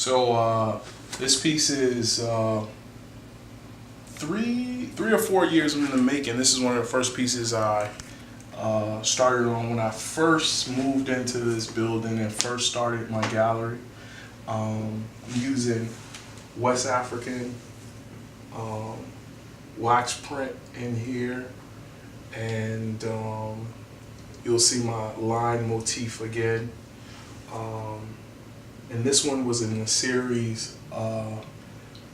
So this piece is 3 or 4 years in the making. This is one of the first pieces I started on when I first moved into this building and first started my gallery. I'm using West African wax print in here, and you'll see my line motif again. And this one was in the series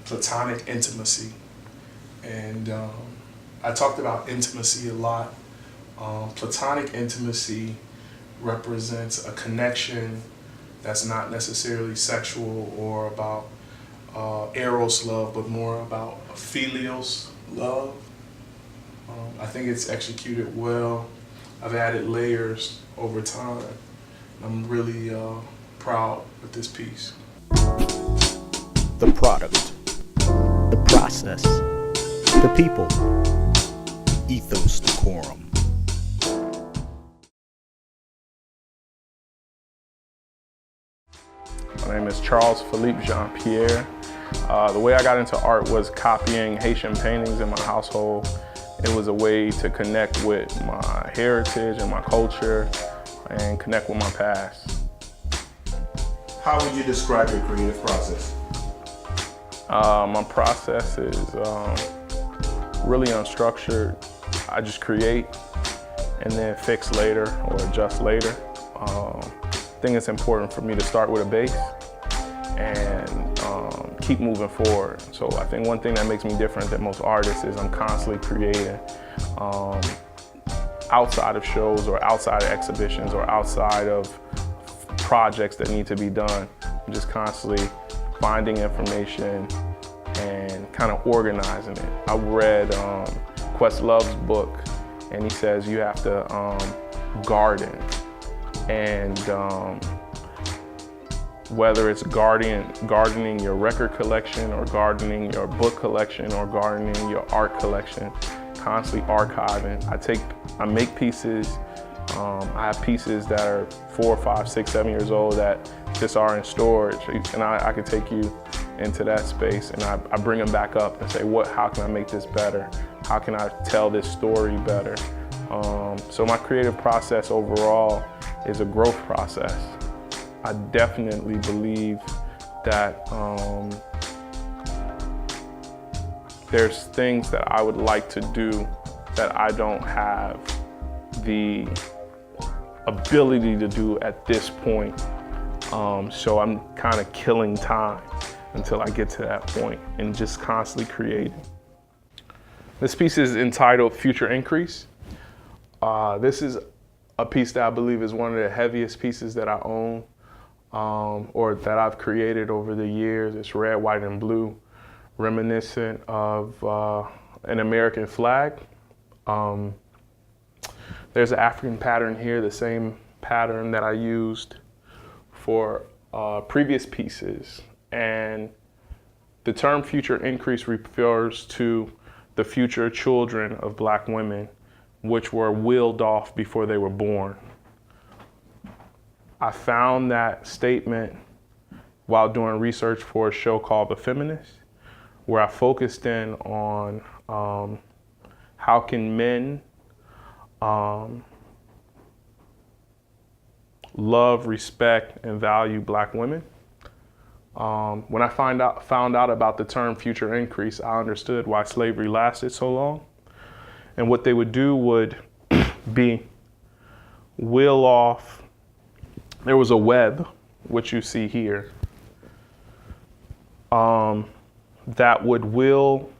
Platonic Intimacy. And I talked about intimacy a lot. Platonic intimacy represents a connection that's not necessarily sexual or about eros love, but more about filios love. I think it's executed well. I've added layers over time. I'm really proud of this piece. The product, the process, the people, ethos decorum. My name is Charles Philippe Jean Pierre. The way I got into art was copying Haitian paintings in my household. It was a way to connect with my heritage and my culture and connect with my past. How would you describe your creative process? My process is really unstructured. I just create and then fix later or adjust later. I think it's important for me to start with a base and keep moving forward. So I think one thing that makes me different than most artists is I'm constantly creating outside of shows or outside of exhibitions or outside of projects that need to be done. I'm just constantly finding information and kind of organizing it. I read Questlove's book, and he says you have to garden. And whether it's gardening your record collection or gardening your book collection or gardening your art collection, constantly archiving. I make pieces. I have pieces that are 4, 5, 6, 7 years old that just are in storage, and I can take you into that space, and I bring them back up and say, how can I make this better? How can I tell this story better? So my creative process overall is a growth process. I definitely believe that there's things that I would like to do that I don't have the ability to do at this point. So I'm kind of killing time until I get to that point and just constantly creating. This piece is entitled Future Increase. This is a piece that I believe is one of the heaviest pieces that I own or that I've created over the years. It's red, white, and blue, reminiscent of an American flag. There's an African pattern here, the same pattern that I used for previous pieces. And the term future increase refers to the future children of Black women, which were willed off before they were born. I found that statement while doing research for a show called The Feminist, where I focused in on how can men love, respect, and value Black women. When I found out about the term future increase, I understood why slavery lasted so long. And what they would do would be will off. There was a web, which you see here, that would will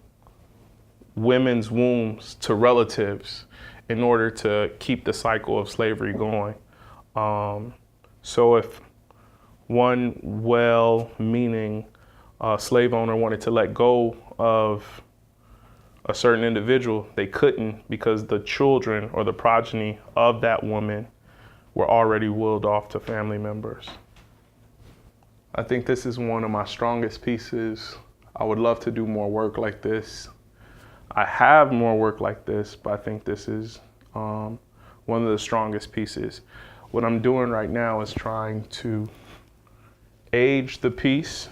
women's wombs to relatives in order to keep the cycle of slavery going. So if one well-meaning slave owner wanted to let go of a certain individual, they couldn't because the children or the progeny of that woman were already willed off to family members. I think this is one of my strongest pieces. I would love to do more work like this. I have more work like this, but I think this is one of the strongest pieces. What I'm doing right now is trying to age the piece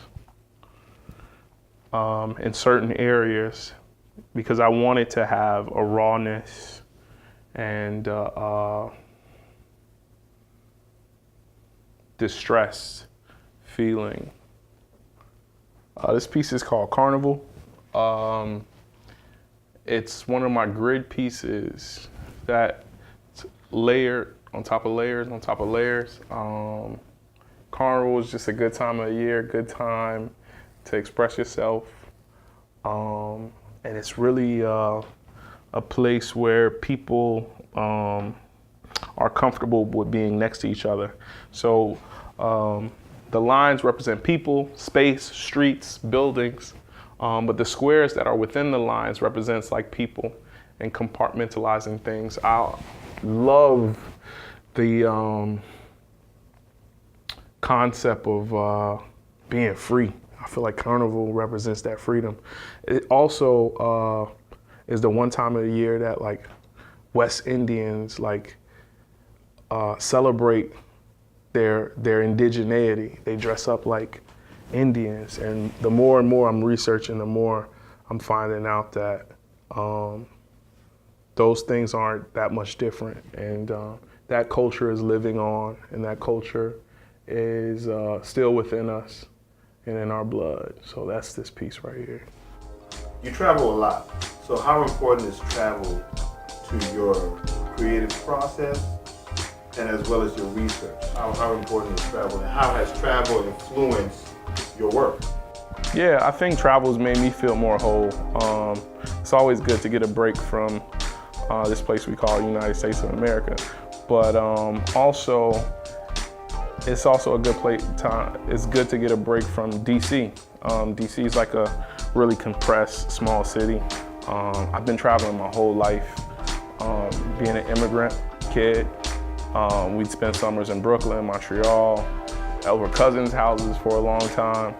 in certain areas because I wanted to have a rawness and distressed feeling. This piece is called Carnival. It's one of my grid pieces that layered on top of layers on top of layers. Carnival is just a good time of the year, good time to express yourself. And it's really a place where people are comfortable with being next to each other. So the lines represent people, space, streets, buildings, but the squares that are within the lines represents like people and compartmentalizing things. I love the concept of being free. I feel like Carnival represents that freedom. It also is the one time of the year that like West Indians like celebrate their indigeneity. They dress up like Indians, and the more and more I'm researching, the more I'm finding out that those things aren't that much different, and that culture is living on, and that culture is still within us and in our blood. So that's this piece right here. You travel a lot. So how important is travel to your creative process and as well as your research? How important is travel, and how has travel influenced your work? Yeah, I think travel's made me feel more whole. It's always good to get a break from this place we call United States of America, but it's also a good time. It's good to get a break from DC. DC is like a really compressed small city. I've been traveling my whole life, being an immigrant kid. We'd spend summers in Brooklyn, Montreal, over cousins' houses for a long time.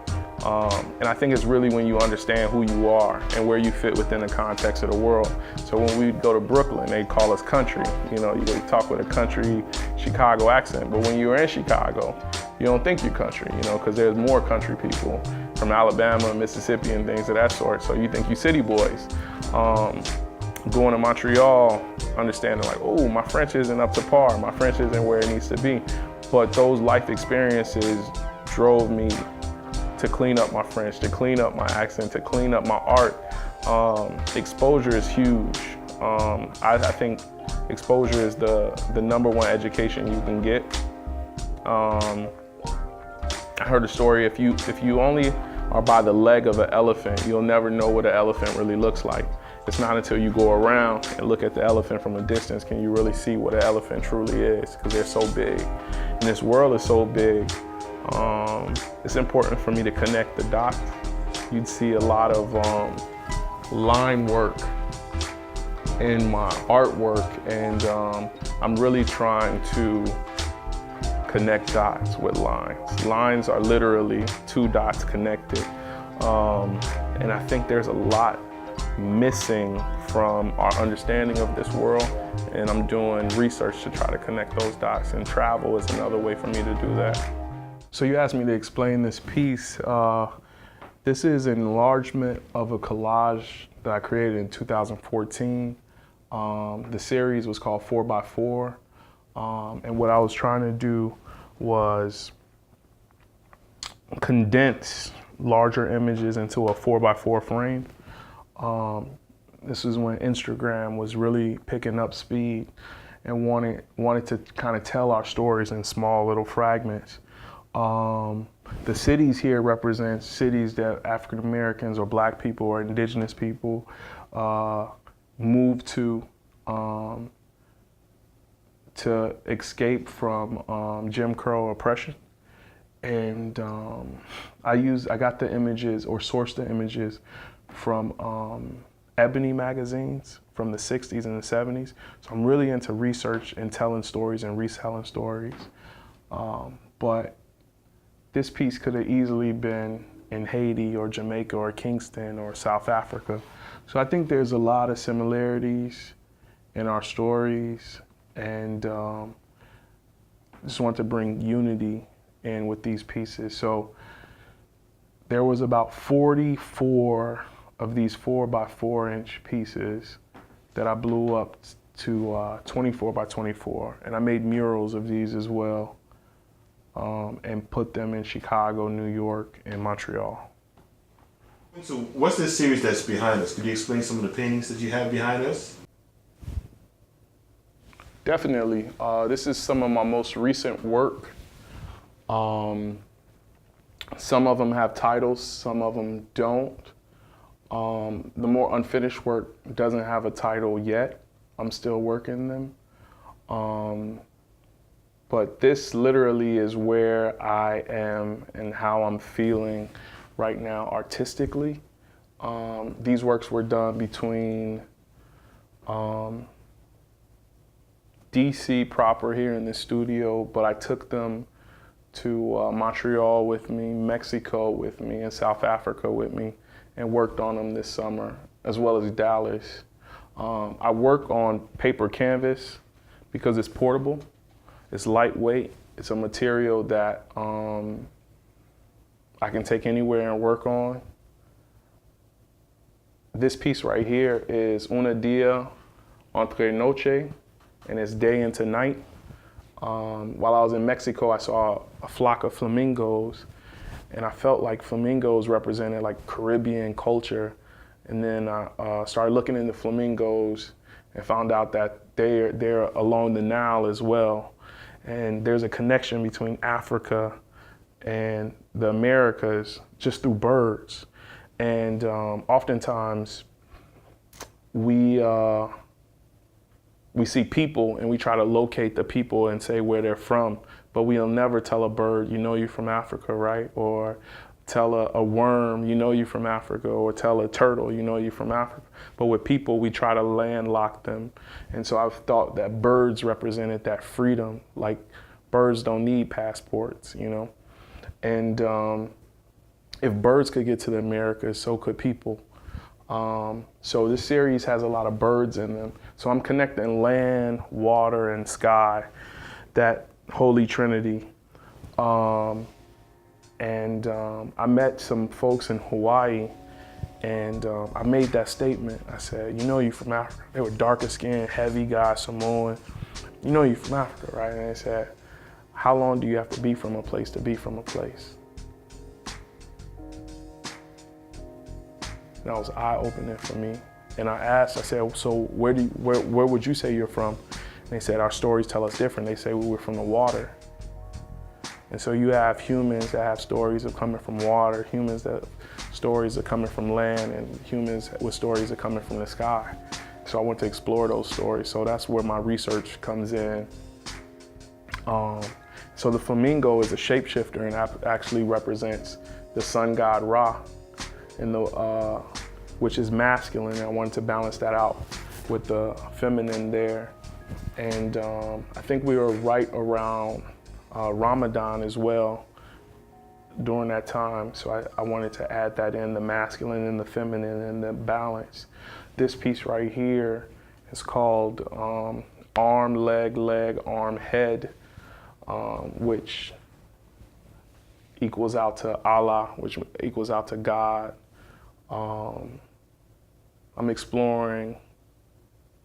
And I think it's really when you understand who you are and where you fit within the context of the world. So when we'd go to Brooklyn, they'd call us country. You know, you talk with a country Chicago accent, but when you're in Chicago, you don't think you're country, you know, because there's more country people from Alabama, Mississippi, and things of that sort. So you think you city boys. Going to Montreal, understanding like, oh, my French isn't up to par, my French isn't where it needs to be. But those life experiences drove me to clean up my French, to clean up my accent, to clean up my art. Exposure is huge. I think exposure is the #1 education you can get. I heard a story, if you only are by the leg of an elephant, you'll never know what an elephant really looks like. It's not until you go around and look at the elephant from a distance can you really see what an elephant truly is, because they're so big. And this world is so big. It's important for me to connect the dots. You'd see a lot of line work in my artwork, and I'm really trying to connect dots with lines. Lines are literally two dots connected. And I think there's a lot missing from our understanding of this world, and I'm doing research to try to connect those dots, and travel is another way for me to do that. So you asked me to explain this piece. This is an enlargement of a collage that I created in 2014. The series was called 4x4, and what I was trying to do was condense larger images into a 4x4 frame. This is when Instagram was really picking up speed and wanted to kind of tell our stories in small little fragments. The cities here represent cities that African Americans or Black people or indigenous people moved to escape from Jim Crow oppression. And I got the images or sourced the images from ebony magazines from the 60s and the 70s. So I'm really into research and telling stories and reselling stories. But this piece could have easily been in Haiti or Jamaica or Kingston or South Africa. So I think there's a lot of similarities in our stories, and just want to bring unity in with these pieces. So there was about 44 of these 4x4-inch pieces that I blew up to 24 by 24. And I made murals of these as well, and put them in Chicago, New York, and Montreal. So what's this series that's behind us? Could you explain some of the paintings that you have behind us? Definitely. This is some of my most recent work. Some of them have titles, some of them don't. The more unfinished work doesn't have a title yet. I'm still working them. But this literally is where I am and how I'm feeling right now artistically. These works were done between DC proper here in the studio, but I took them to Montreal with me, Mexico with me, and South Africa with me, and worked on them this summer, as well as Dallas. I work on paper canvas because it's portable, it's lightweight, it's a material that I can take anywhere and work on. This piece right here is Una Dia Entre Noche, and it's day into night. While I was in Mexico, I saw a flock of flamingos, and I felt like flamingos represented like Caribbean culture. And then I started looking into flamingos and found out that they're along the Nile as well. And there's a connection between Africa and the Americas just through birds. And oftentimes we see people and we try to locate the people and say where they're from, but we'll never tell a bird, you know you're from Africa, right? Or tell a worm, you know you're from Africa, or tell a turtle, you know you're from Africa. But with people, we try to landlock them. And so I've thought that birds represented that freedom, like birds don't need passports, you know? And if birds could get to the Americas, so could people. So this series has a lot of birds in them. So I'm connecting land, water, and sky, that holy trinity. I met some folks in Hawaii, and I made that statement. I said, you know you're from Africa. They were darker skinned, heavy guys, Samoan. You know you're from Africa, right? And they said, how long do you have to be from a place to be from a place? And that was eye-opening for me. And I asked, I said, so where would you say you're from? And they said, our stories tell us different. They say we were from the water. And so you have humans that have stories of coming from water, humans that stories are coming from land, and humans with stories are coming from the sky. So I want to explore those stories. So that's where my research comes in. So the flamingo is a shapeshifter and actually represents the sun god Ra, and which is masculine. And I wanted to balance that out with the feminine there. And I think we were right around Ramadan as well during that time. So I wanted to add that in, the masculine and the feminine and the balance. This piece right here is called arm, leg, leg, arm, head, which equals out to Allah, which equals out to God. I'm exploring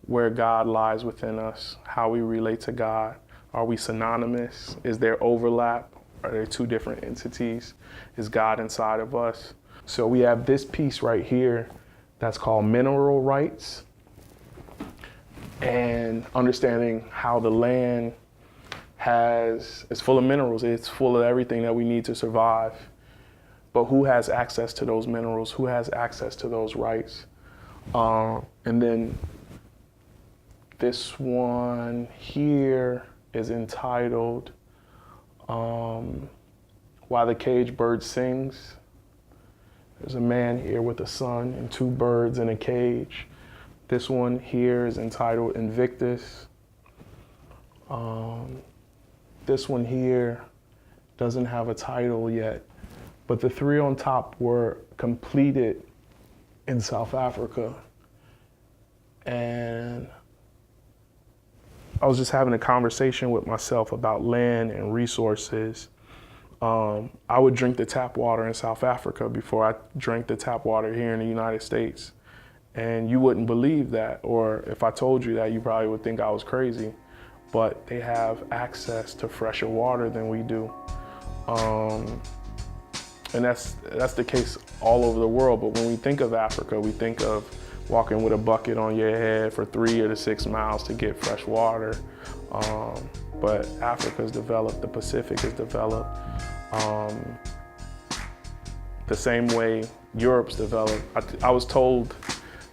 where God lies within us, how we relate to God. Are we synonymous? Is there overlap? Are there two different entities? Is God inside of us? So we have this piece right here that's called mineral rights, and understanding how the land is full of minerals. It's full of everything that we need to survive. But who has access to those minerals? Who has access to those rights? And then this one here is entitled Why the Caged Bird Sings. There's a man here with a son and two birds in a cage. This one here is entitled Invictus. This one here doesn't have a title yet, but the three on top were completed in South Africa. And I was just having a conversation with myself about land and resources. I would drink the tap water in South Africa before I drank the tap water here in the United States. And you wouldn't believe that, or if I told you that, you probably would think I was crazy. But they have access to fresher water than we do. And that's the case all over the world. But when we think of Africa, we think of walking with a bucket on your head for 3 or 6 miles to get fresh water. But Africa's developed, the Pacific is developed. The same way Europe's developed. I was told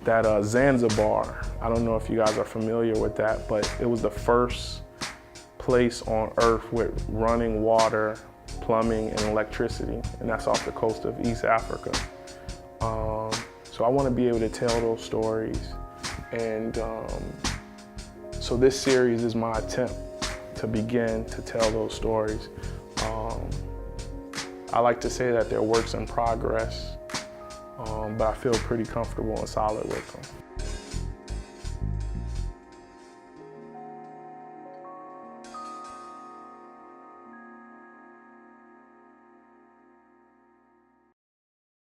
that Zanzibar, I don't know if you guys are familiar with that, but it was the first place on earth with running water, plumbing, and electricity, and that's off the coast of East Africa. So I want to be able to tell those stories, and so this series is my attempt to begin to tell those stories. I like to say that they're works in progress, but I feel pretty comfortable and solid with them.